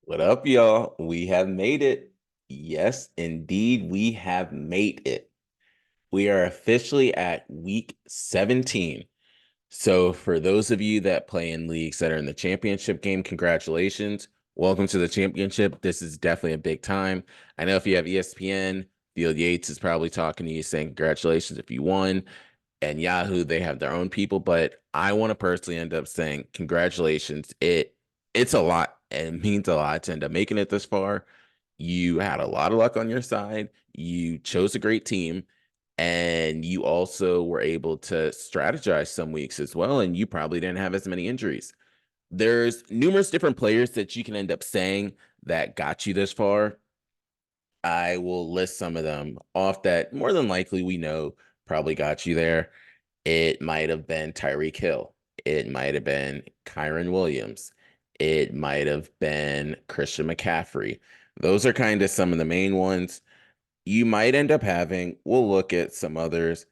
What up, y'all? We have made it. Yes, indeed, we have made it. We are officially at week 17. So, for those of you that play in leagues that are in the championship game, congratulations. Welcome to the championship. This is definitely a big time. I know if you have ESPN, Field Yates is probably talking to you saying, congratulations if you won. And Yahoo, they have their own people, but I want to personally end up saying congratulations. It's a lot and it means a lot to end up making it this far. You had a lot of luck on your side. You chose a great team, and you also were able to strategize some weeks as well. And you probably didn't have as many injuries. There's numerous different players that you can end up saying that got you this far. I will list some of them off that more than likely we know probably got you there. It might have been Tyreek Hill. It might have been Kyron Williams. It might have been Christian McCaffrey. Those are kind of some of the main ones. You might end up having, we'll look at some others.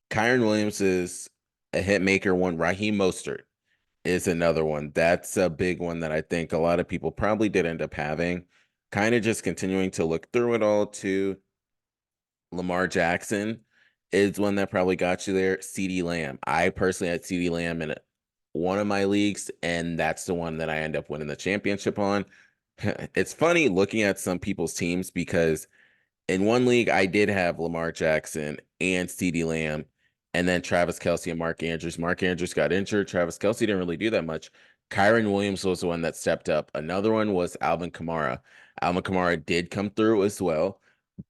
Kyron Williams is a hit maker one. Raheem Mostert is another one. That's a big one that I think a lot of people probably did end up having. Kind of just continuing to look through it all too. Lamar Jackson is one that probably got you there. CD Lamb. I personally had CD Lamb in one of my leagues, and that's the one that I end up winning the championship on. It's funny looking at some people's teams because in one league I did have Lamar Jackson and CD Lamb, and then Travis Kelce and Mark Andrews. Mark Andrews got injured. Travis Kelce didn't really do that much. Kyron Williams was the one that stepped up. Another one was Alvin Kamara. Alvin Kamara did come through as well.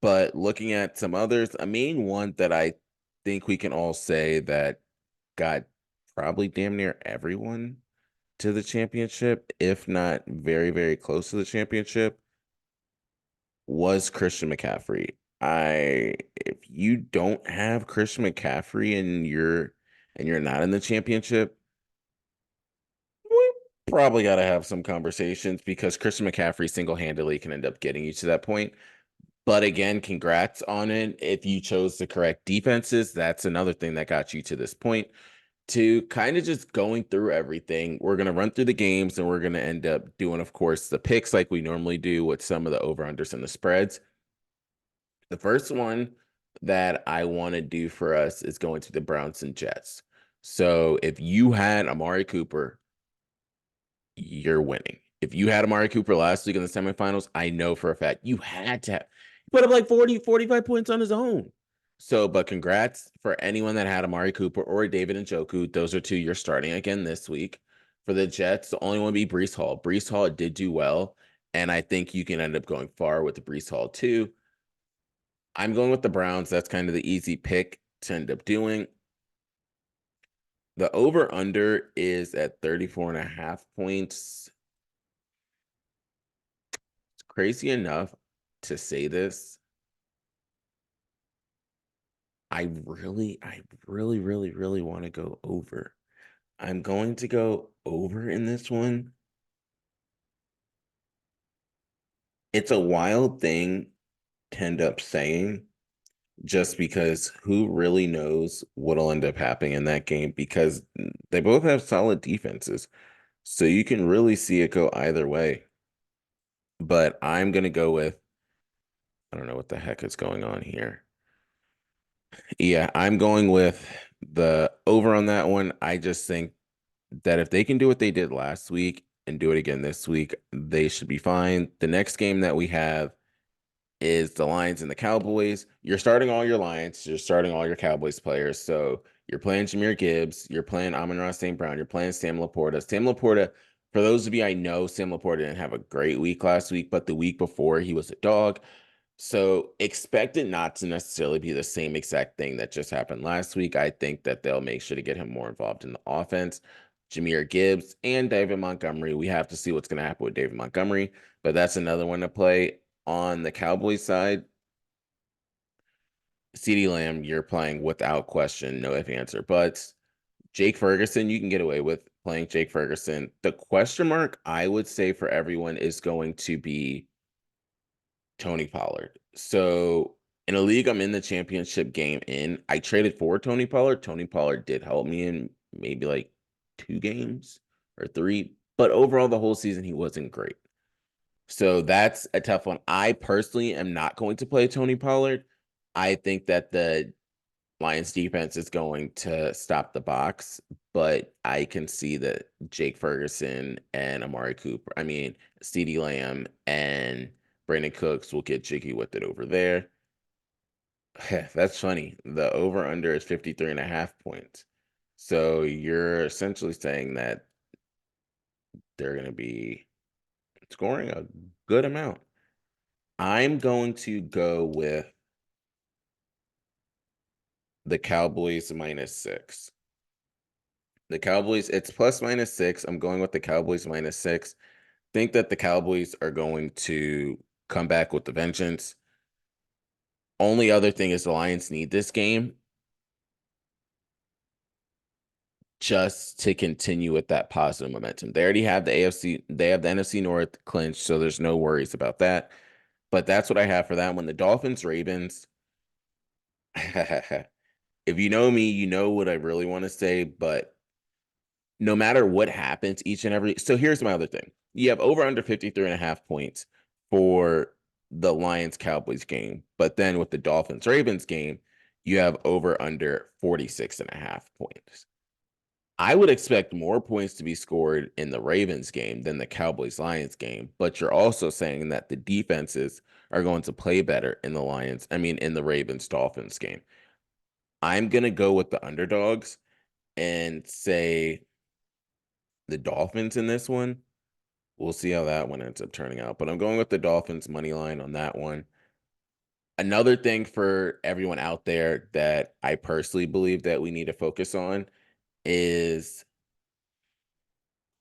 But looking at some others, a main one that I think we can all say that got probably damn near everyone to the championship, if not very, very close to the championship, was Christian McCaffrey. If you don't have Christian McCaffrey and you're not in the championship, we probably got to have some conversations because Christian McCaffrey single-handedly can end up getting you to that point. But again, congrats on it. If you chose the correct defenses, that's another thing that got you to this point. To kind of just going through everything, we're going to run through the games and we're going to end up doing, of course, the picks like we normally do with some of the over-unders and the spreads. The first one that I want to do for us is going to the Browns and Jets. So if you had Amari Cooper, you're winning. If you had Amari Cooper last week in the semifinals, I know for a fact you had to have, he put up like 40, 45 points on his own. So, but congrats for anyone that had Amari Cooper or David Njoku. Those are two you're starting again this week. For the Jets, the only one would be Brees Hall. Brees Hall did do well, and I think you can end up going far with the Brees Hall too. I'm going with the Browns. That's kind of the easy pick to end up doing. The over under is at 34 and a half points. It's crazy enough to say this. I really want to go over. I'm going to go over in this one. It's a wild thing to end up saying just because who really knows what'll end up happening in that game because they both have solid defenses. So you can really see it go either way. But I'm going to go with, I don't know what the heck is going on here. Yeah, I'm going with the over on that one. I just think that if they can do what they did last week and do it again this week, they should be fine. The next game that we have is the Lions and the Cowboys. You're starting all your Lions, you're starting all your Cowboys players. So you're playing Jahmyr Gibbs, you're playing Amon-Ra St. Brown, you're playing Sam Laporta. Sam Laporta, for those of you I know, Sam Laporta didn't have a great week last week, but the week before he was a dog. So expect it not to necessarily be the same exact thing that just happened last week. I think that they'll make sure to get him more involved in the offense. Jahmyr Gibbs and David Montgomery. We have to see what's going to happen with David Montgomery, but that's another one to play. On the Cowboys side, CeeDee Lamb, you're playing without question, no if answer. But Jake Ferguson, you can get away with playing Jake Ferguson. The question mark I would say for everyone is going to be Tony Pollard. So in a league I'm in the championship game in, I traded for Tony Pollard. Tony Pollard did help me in maybe like 2 games or 3, but overall the whole season he wasn't great. So that's a tough one. I personally am not going to play Tony Pollard. I think that the Lions defense is going to stop the box, but I can see that Jake Ferguson and Amari Cooper, CeeDee Lamb and Brandon Cooks will get jiggy with it over there. That's funny. The over under is 53.5 points. So you're essentially saying that they're going to be scoring a good amount. I'm going to go with the Cowboys -6. The Cowboys, it's +/-6. I'm going with the Cowboys -6. Think that the Cowboys are going to come back with the vengeance. Only other thing is the Lions need this game just to continue with that positive momentum. They already have the AFC, they have the NFC North clinched, so there's no worries about that. But that's what I have for that one. The Dolphins, Ravens. If you know me, you know what I really want to say, but no matter what happens each and every. So here's my other thing. You have over under 53.5 points for the Lions Cowboys game. But then with the Dolphins Ravens game, you have over under 46.5 points. I would expect more points to be scored in the Ravens game than the Cowboys Lions game. But you're also saying that the defenses are going to play better in in the Ravens Dolphins game. I'm going to go with the underdogs and say the Dolphins in this one. We'll see how that one ends up turning out. But I'm going with the Dolphins money line on that one. Another thing for everyone out there that I personally believe that we need to focus on is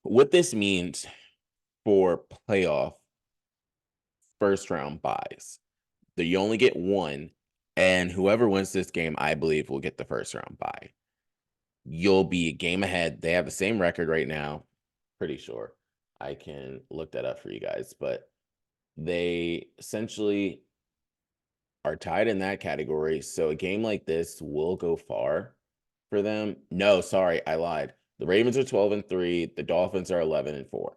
what this means for playoff first round buys. That you only get one, and whoever wins this game, I believe, will get the first round bye. You'll be a game ahead. They have the same record right now. Pretty sure. I can look that up for you guys, but they essentially are tied in that category. So a game like this will go far for them. No, sorry, I lied. The Ravens are 12-3. The Dolphins are 11-4.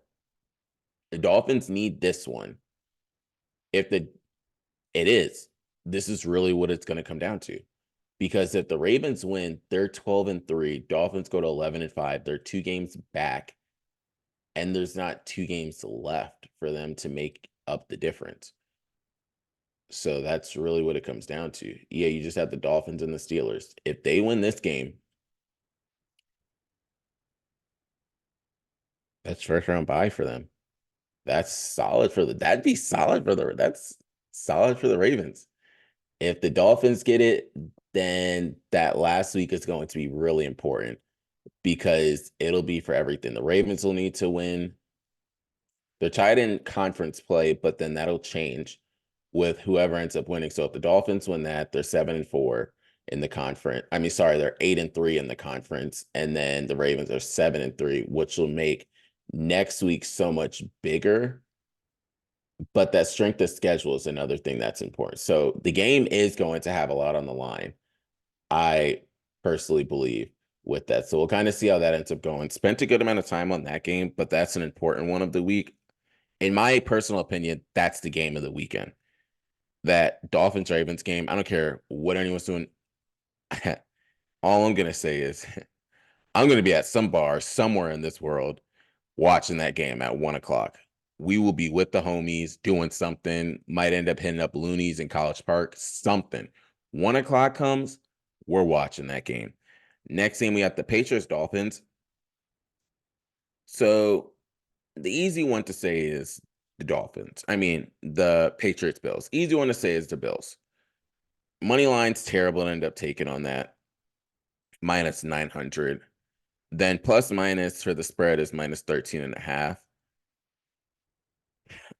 The Dolphins need this one. It is. This is really what it's going to come down to. Because if the Ravens win, they're 12-3. Dolphins go to 11-5. They're 2 games back. And there's not 2 games left for them to make up the difference. So that's really what it comes down to. Yeah, you just have the Dolphins and the Steelers. If they win this game, that's first round bye for them. That's solid for that's solid for the Ravens. If the Dolphins get it, then that last week is going to be really important because it'll be for everything. The Ravens will need to win. They're tied in conference play, but then that'll change with whoever ends up winning. So if the Dolphins win that, they're 7-4 in the conference. They're 8-3 in the conference, and then the Ravens are 7-3, which will make next week so much bigger. But that strength of schedule is another thing that's important. So the game is going to have a lot on the line. I personally believe with that. So we'll kind of see how that ends up going. Spent a good amount of time on that game, but that's an important one of the week. In my personal opinion, that's the game of the weekend. That Dolphins Ravens game. I don't care what anyone's doing. All I'm gonna say is I'm gonna be at some bar somewhere in this world watching that game at 1 o'clock. We will be with the homies doing something, might end up hitting up Looney's in College Park, something. 1 o'clock comes, we're watching that game. Next game, we have the Patriots Dolphins. So the easy one to say is the Dolphins. The Patriots Bills. Easy one to say is the Bills. Money line's terrible and end up taking on that. -900. Then plus minus for the spread is -13.5.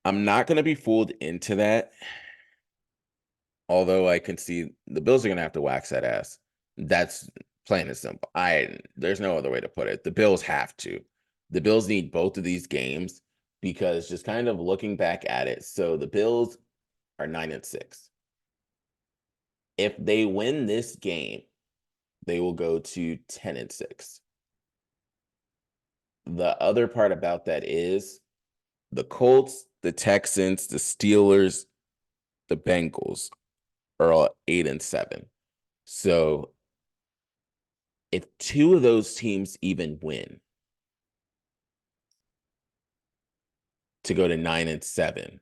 I'm not going to be fooled into that. Although I can see the Bills are going to have to wax that ass. That's plain and simple. There's no other way to put it. The Bills have to. The Bills need both of these games because just kind of looking back at it. So the Bills are 9-6. If they win this game, they will go to 10-6. The other part about that is The Colts, the Texans, the Steelers, the Bengals are all 8-7. So if two of those teams even win to go to 9-7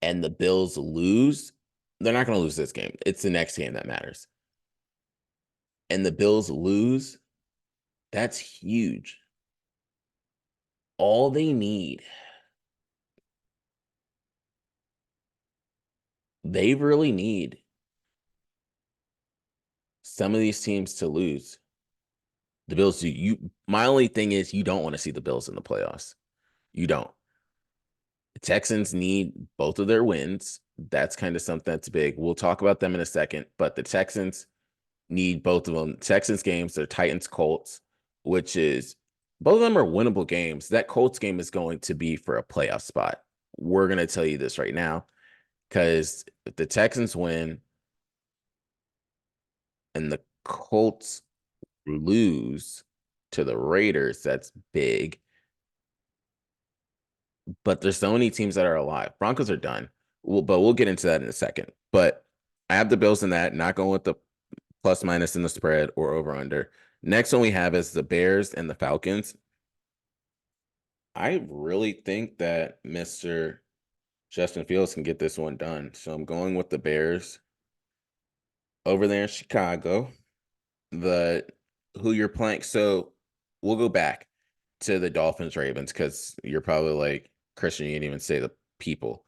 and the Bills lose, they're not going to lose this game. It's the next game that matters. And the Bills lose, that's huge. All they really need some of these teams to lose. The Bills do. My only thing is you don't want to see the Bills in the playoffs. You don't. The Texans need both of their wins. That's kind of something that's big. We'll talk about them in a second, but the Texans need both of them. Texans games, they're Titans Colts, which is both of them are winnable games. That Colts game is going to be for a playoff spot. We're going to tell you this right now because if the Texans win and the Colts lose to the Raiders, that's big. But there's so many teams that are alive. Broncos are done. But we'll get into that in a second. But I have the Bills in that, not going with the plus minus in the spread or over under. Next one we have is the Bears and the Falcons. I really think that Mr. Justin Fields can get this one done. So I'm going with the Bears over there in Chicago. Who you're playing. So we'll go back to the Dolphins Ravens because you're probably like, Christian, you didn't even say the people.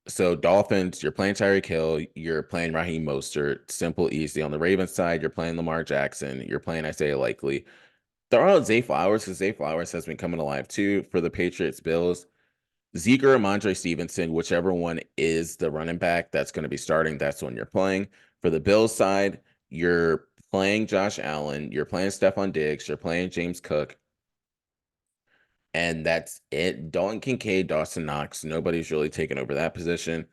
So Dolphins, you're playing Tyreek Hill, you're playing Raheem Mostert, simple, easy. On the Ravens side, you're playing Lamar Jackson, you're playing Isaiah Likely. Throw out Zay Flowers because Zay Flowers has been coming alive too for the Patriots, Bills. Zeke or Ramondre Stevenson, whichever one is the running back that's going to be starting, that's when you're playing. For the Bills side, you're playing Josh Allen, you're playing Stephon Diggs, you're playing James Cook, and that's it. Dalton Kincaid, Dawson Knox, nobody's really taken over that position.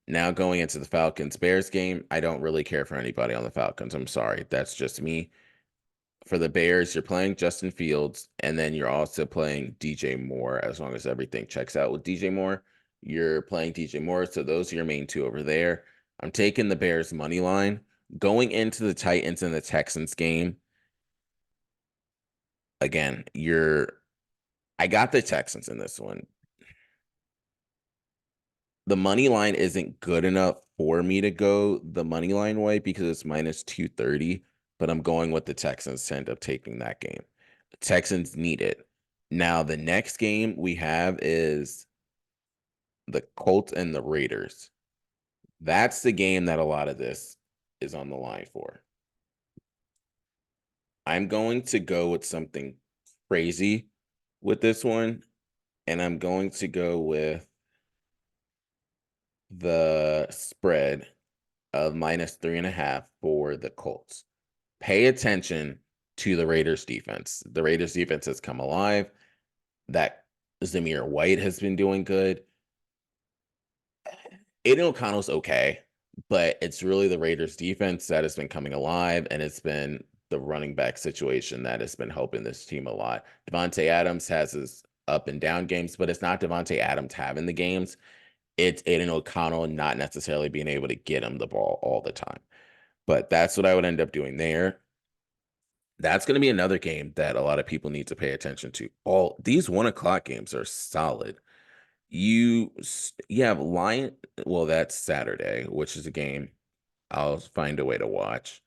Now going into the Falcons Bears game, I don't really care for anybody on the Falcons. I'm sorry. That's just me. For the Bears, you're playing Justin Fields, and then you're also playing DJ Moore. As long as everything checks out with DJ Moore, you're playing DJ Moore. So those are your main two over there. I'm taking the Bears money line. Going into the Titans and the Texans game, again, I got the Texans in this one. The money line isn't good enough for me to go the money line way because it's minus 230, but I'm going with the Texans to end up taking that game. The Texans need it. Now, the next game we have is the Colts and the Raiders. That's the game that a lot of this is on the line for. I'm going to go with something crazy with this one, and I'm going to go with the spread of minus 3.5 for the Colts. Pay attention to the Raiders defense. The Raiders defense has come alive. That Zamir White has been doing good. Aiden O'Connell's okay, but it's really the Raiders defense that has been coming alive, and it's been the running back situation that has been helping this team a lot. Devontae Adams has his up and down games, but it's not Devontae Adams having the games. It's Aiden O'Connell not necessarily being able to get him the ball all the time. But that's what I would end up doing there. That's going to be another game that a lot of people need to pay attention to. All these 1 o'clock games are solid. You have Lion. Well, that's Saturday, which is a game I'll find a way to watch.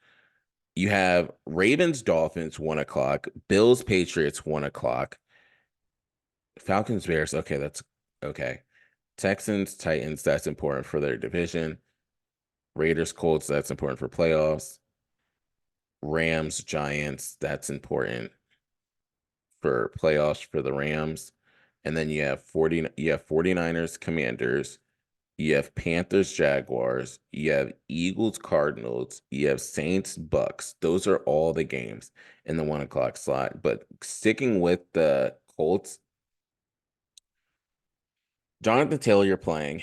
You have Ravens, Dolphins, 1 o'clock. Bills, Patriots, 1 o'clock. Falcons, Bears. Okay, that's okay. Texans, Titans. That's important for their division. Raiders, Colts. That's important for playoffs. Rams, Giants. That's important for playoffs for the Rams. And then you have 49ers, Commanders, you have Panthers, Jaguars, you have Eagles, Cardinals, you have Saints, Bucks. Those are all the games in the 1 o'clock slot. But sticking with the Colts, Jonathan Taylor, you're playing.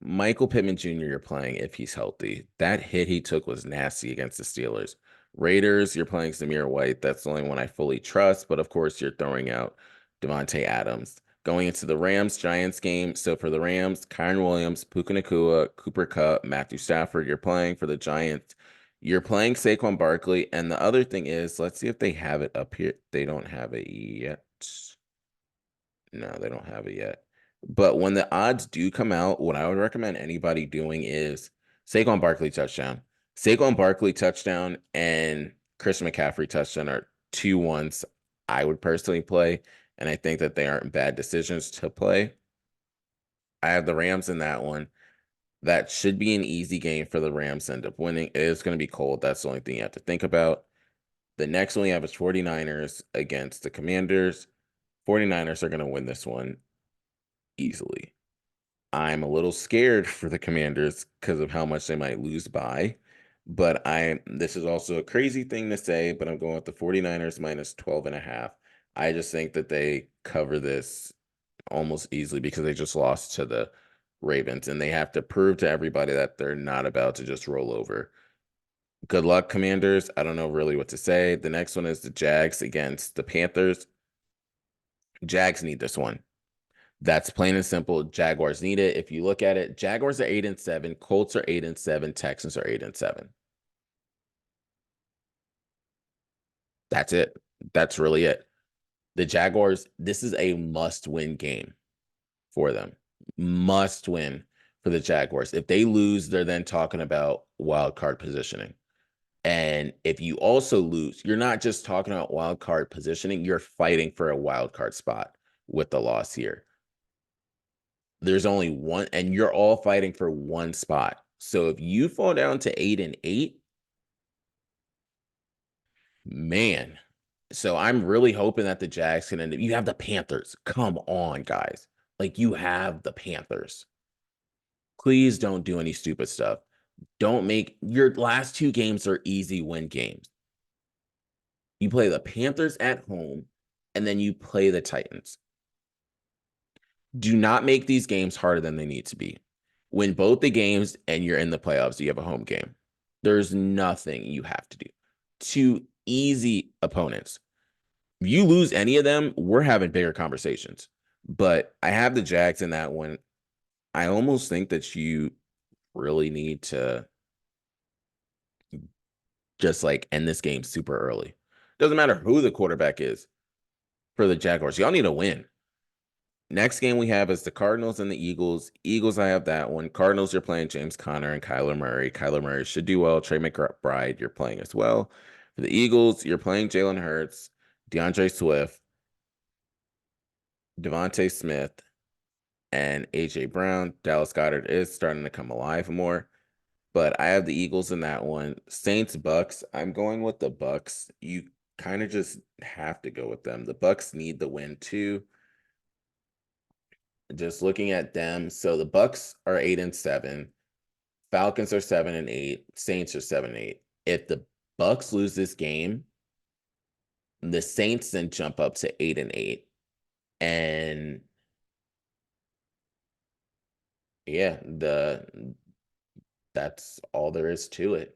Michael Pittman Jr., you're playing if he's healthy. That hit he took was nasty against the Steelers. Raiders, you're playing Zamir White. That's the only one I fully trust. But of course, you're throwing out Devontae Adams. Going into the Rams-Giants game. So for the Rams, Kyron Williams, Puka Nacua, Cooper Kupp, Matthew Stafford, you're playing. For the Giants, you're playing Saquon Barkley. And the other thing is, let's see if they have it up here. They don't have it yet. No, they don't have it yet. But when the odds do come out, what I would recommend anybody doing is Saquon Barkley touchdown. Saquon Barkley touchdown and Christian McCaffrey touchdown are 2 ones I would personally play. And I think that they aren't bad decisions to play. I have the Rams in that one. That should be an easy game for the Rams to end up winning. It is going to be cold. That's the only thing you have to think about. The next one we have is 49ers against the Commanders. 49ers are going to win this one easily. I'm a little scared for the Commanders because of how much they might lose by. But this is also a crazy thing to say, but I'm going with the 49ers minus 12.5. I just think that they cover this almost easily because they just lost to the Ravens and they have to prove to everybody that they're not about to just roll over. Good luck, Commanders. I don't know really what to say. The next one is the Jags against the Panthers. Jags need this one. That's plain and simple. Jaguars need it. If you look at it, Jaguars are 8-7, Colts are 8-7, Texans are 8-7. That's it. That's really it. The Jaguars, this is a must-win game for them. Must win for the Jaguars. If they lose, they're then talking about wild card positioning. And if you also lose, you're not just talking about wild card positioning, you're fighting for a wild card spot with the loss here. There's only one, and you're all fighting for one spot. So if you fall down to 8-8, man. So I'm really hoping that the Jags can end up. You have the Panthers. Come on, guys. Like, you have the Panthers. Please don't do any stupid stuff. Don't make your last 2 games are easy win games. You play the Panthers at home, and then you play the Titans. Do not make these games harder than they need to be. Win both the games, and you're in the playoffs. You have a home game. There's nothing you have to do. 2 easy opponents. If you lose any of them, we're having bigger conversations. But I have the Jags in that one. I almost think that you really need to just like end this game super early. Doesn't matter who the quarterback is for the Jaguars. Y'all need to win. Next game we have is the Cardinals and the Eagles. Eagles, I have that one. Cardinals, you're playing James Conner and Kyler Murray. Kyler Murray should do well. Trey McBride, you're playing as well. For the Eagles, you're playing Jalen Hurts, DeAndre Swift, Devontae Smith, and A.J. Brown. Dallas Goedert is starting to come alive more. But I have the Eagles in that one. Saints, Bucks. I'm going with the Bucks. You kind of just have to go with them. The Bucks need the win too. Just looking at them, so the Bucks are 8-7, Falcons are 7-8, Saints are 7-8. If the Bucks lose this game, the Saints then jump up to 8-8, and yeah, that's all there is to it.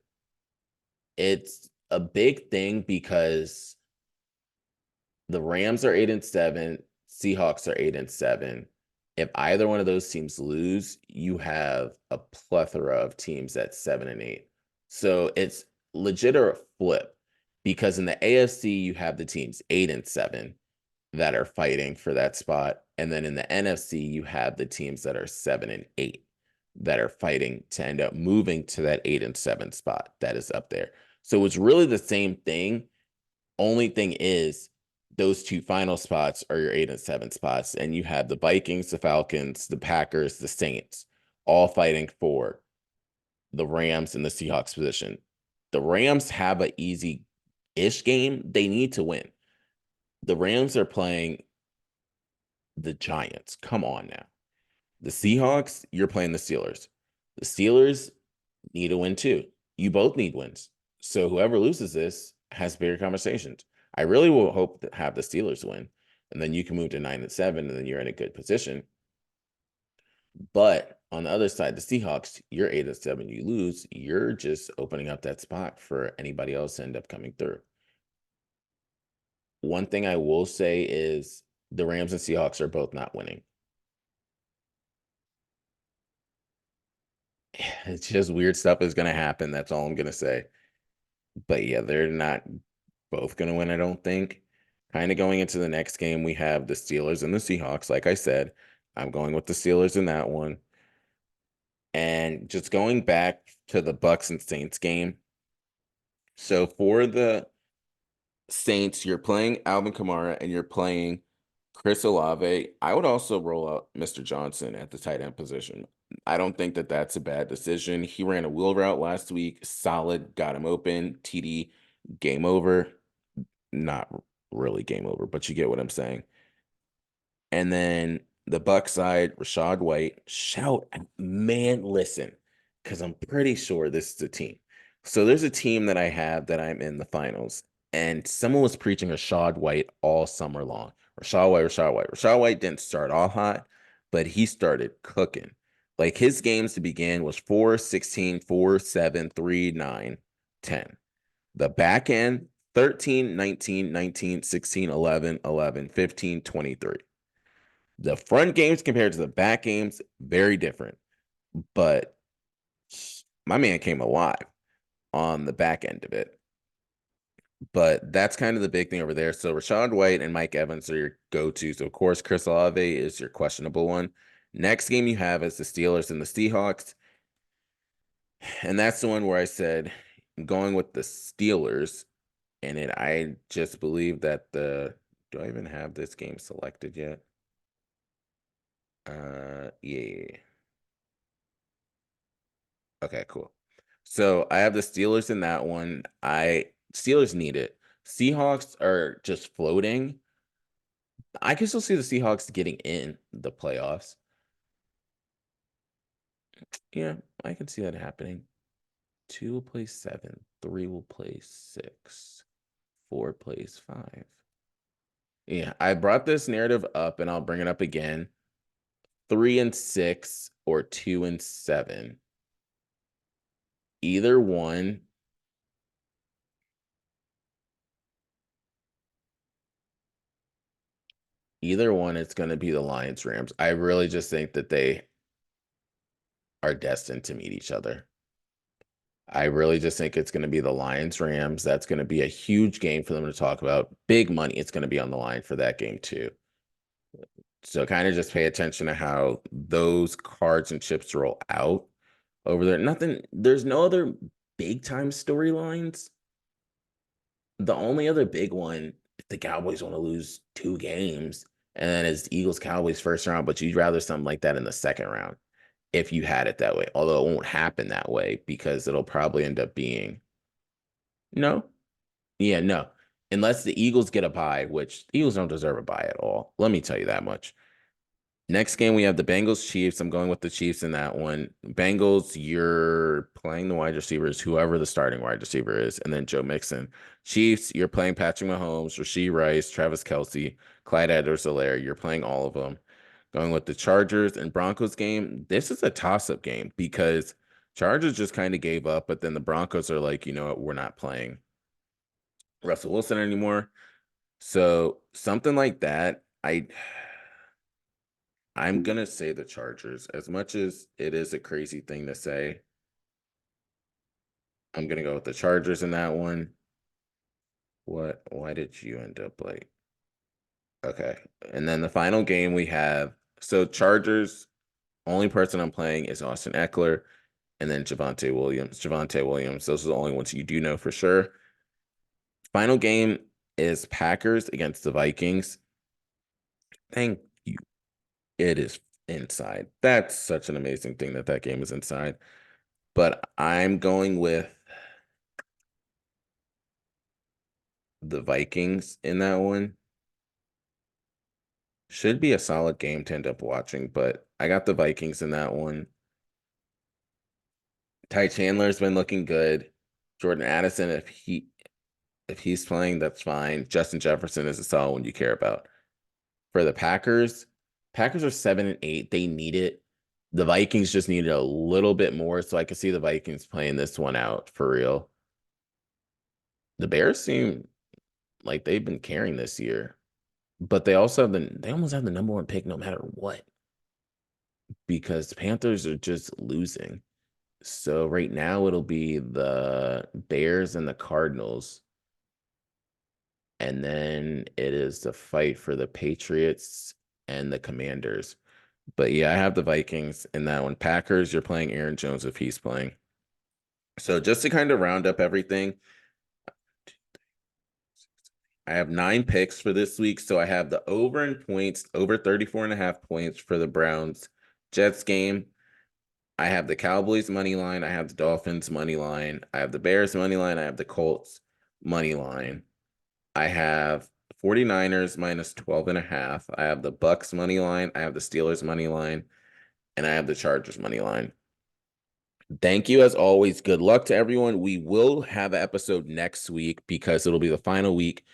It's a big thing because the Rams are 8-7, Seahawks are 8-7. If either one of those teams lose, you have a plethora of teams at 7-8. So it's legit a flip because in the AFC, you have the teams 8-7 that are fighting for that spot. And then in the NFC, you have the teams that are 7-8 that are fighting to end up moving to that 8-7 spot that is up there. So it's really the same thing. Only thing is, those 2 final spots are your 8-7 spots, and you have the Vikings, the Falcons, the Packers, the Saints, all fighting for the Rams and the Seahawks position. The Rams have an easy-ish game. They need to win. The Rams are playing the Giants. Come on now. The Seahawks, you're playing the Steelers. The Steelers need a win too. You both need wins. So whoever loses this has bigger conversations. I really will hope to have the Steelers win, and then you can move to 9-7, and then you're in a good position. But on the other side, the Seahawks, you're 8-7, you lose, you're just opening up that spot for anybody else to end up coming through. One thing I will say is The Rams and Seahawks are both not winning. It's just weird stuff is going to happen. That's all I'm going to say. But yeah, they're not both going to win, I don't think. Kind of going into the next game, we have the Steelers and the Seahawks. Like I said, I'm going with the Steelers in that one. And just going back to the Bucks and Saints game. So for the Saints, you're playing Alvin Kamara and you're playing Chris Olave. I would also roll out Mr. Johnson at the tight end position. I don't think that that's a bad decision. He ran a wheel route last week, solid, got him open, TD, game over. Not really game over, but you get what I'm saying. And then the Buck side, Rashad White, shout out, man, listen, because I'm pretty sure this is a team. So there's a team that I have that I'm in the finals, and someone was preaching Rashad White all summer long. Rashad White, Rashad White. Rashad White didn't start all hot, but he started cooking. Like his games to begin was 4, 16, 4, 7, 3, 9, 10. The back end, 13, 19, 19, 16, 11, 11, 15, 23. The front games compared to the back games, very different. But my man came alive on the back end of it. But that's kind of the big thing over there. So Rashad White and Mike Evans are your go-tos. So of course, Chris Olave is your questionable one. Next game you have is the Steelers and the Seahawks. And that's the one where I said I'm going with the Steelers. And I just believe that do I even have this game selected yet? Yeah. Okay, cool. So I have the Steelers in that one. Steelers need it. Seahawks are just floating. I can still see the Seahawks getting in the playoffs. Yeah, I can see that happening. 2 will play 7, 3 will play 6, 4 plays 5. Yeah, I brought this narrative up and I'll bring it up again. 3 and 6 or 2 and 7. Either one. Either one, it's going to be the Lions Rams. I really just think that they are destined to meet each other. I really just think it's going to be the Lions Rams. That's going to be a huge game for them to talk about. Big money. It's going to be on the line for that game too. So kind of just pay attention to how those cards and chips roll out over there. There's no other big time storylines. The only other big one, if the Cowboys want to lose 2 games, and then it's Eagles Cowboys first round, but you'd rather something like that in the second round if you had it that way. Although it won't happen that way because it'll probably end up being no. Yeah, no. Unless the Eagles get a bye, which the Eagles don't deserve a bye at all. Let me tell you that much. Next game, we have the Bengals Chiefs. I'm going with the Chiefs in that one. Bengals, you're playing the wide receivers, whoever the starting wide receiver is, and then Joe Mixon. Chiefs, you're playing Patrick Mahomes, Rashee Rice, Travis Kelce, Clyde Edwards-Helaire. You're playing all of them. Going with the Chargers and Broncos game. This is a toss-up game because Chargers just kind of gave up, but then the Broncos are like, you know what, we're not playing Russell Wilson anymore. So something like that, I'm gonna say the Chargers. As much as it is a crazy thing to say, I'm gonna go with the Chargers in that one. What? Why did you end up like? Okay, and then the final game we have. So Chargers. Only person I'm playing is Austin Eckler, and then Javonte Williams. Javonte Williams. Those are the only ones you do know for sure. Final game is Packers against the Vikings. Thank you. It is inside. That's such an amazing thing that game is inside. But I'm going with the Vikings in that one. Should be a solid game to end up watching, but I got the Vikings in that one. Ty Chandler's been looking good. Jordan Addison, if he's playing, that's fine. Justin Jefferson is a solid one you care about. For the Packers, Packers are 7-8. They need it. The Vikings just needed a little bit more, so I could see the Vikings playing this one out for real. The Bears seem like they've been carrying this year. but they also have they almost have the number one pick no matter what, because the Panthers are just losing. So right now it'll be the Bears and the Cardinals. And then it is the fight for the Patriots and the Commanders. But yeah, I have the Vikings in that one. Packers, you're playing Aaron Jones if he's playing. So just to kind of round up everything, I have 9 picks for this week. So I have the over in points, over 34.5 points for the Browns Jets game. I have the Cowboys money line. I have the Dolphins money line. I have the Bears money line. I have the Colts money line. I have 49ers minus 12.5. I have the Bucks money line. I have the Steelers money line. And I have the Chargers money line. Thank you as always. Good luck to everyone. We will have an episode next week because it'll be the final week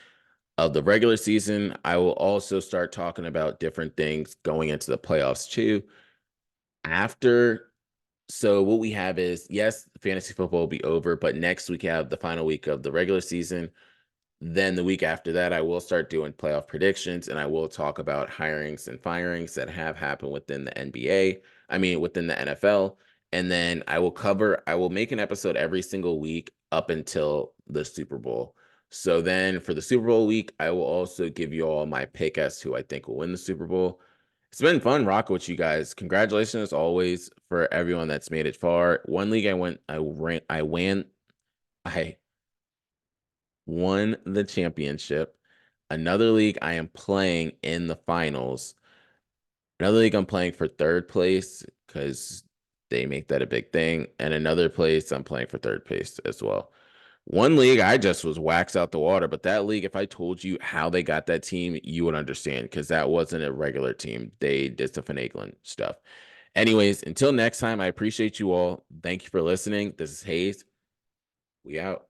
of the regular season. I will also start talking about different things going into the playoffs too. So what we have is, yes, fantasy football will be over, but next week we have the final week of the regular season. Then the week after that, I will start doing playoff predictions, and I will talk about hirings and firings that have happened within the NBA. I mean, within the NFL. And then I will make an episode every single week up until the Super Bowl. So then for the Super Bowl week, I will also give you all my pick as to who I think will win the Super Bowl. It's been fun rocking with you guys. Congratulations as always for everyone that's made it far. One league I won the championship. Another league I am playing in the finals. Another league I'm playing for third place because they make that a big thing. And another place I'm playing for third place as well. One league I just was waxed out the water, but that league, if I told you how they got that team, you would understand because that wasn't a regular team. They did some finagling stuff. Anyways, until next time, I appreciate you all. Thank you for listening. This is Hayes. We out.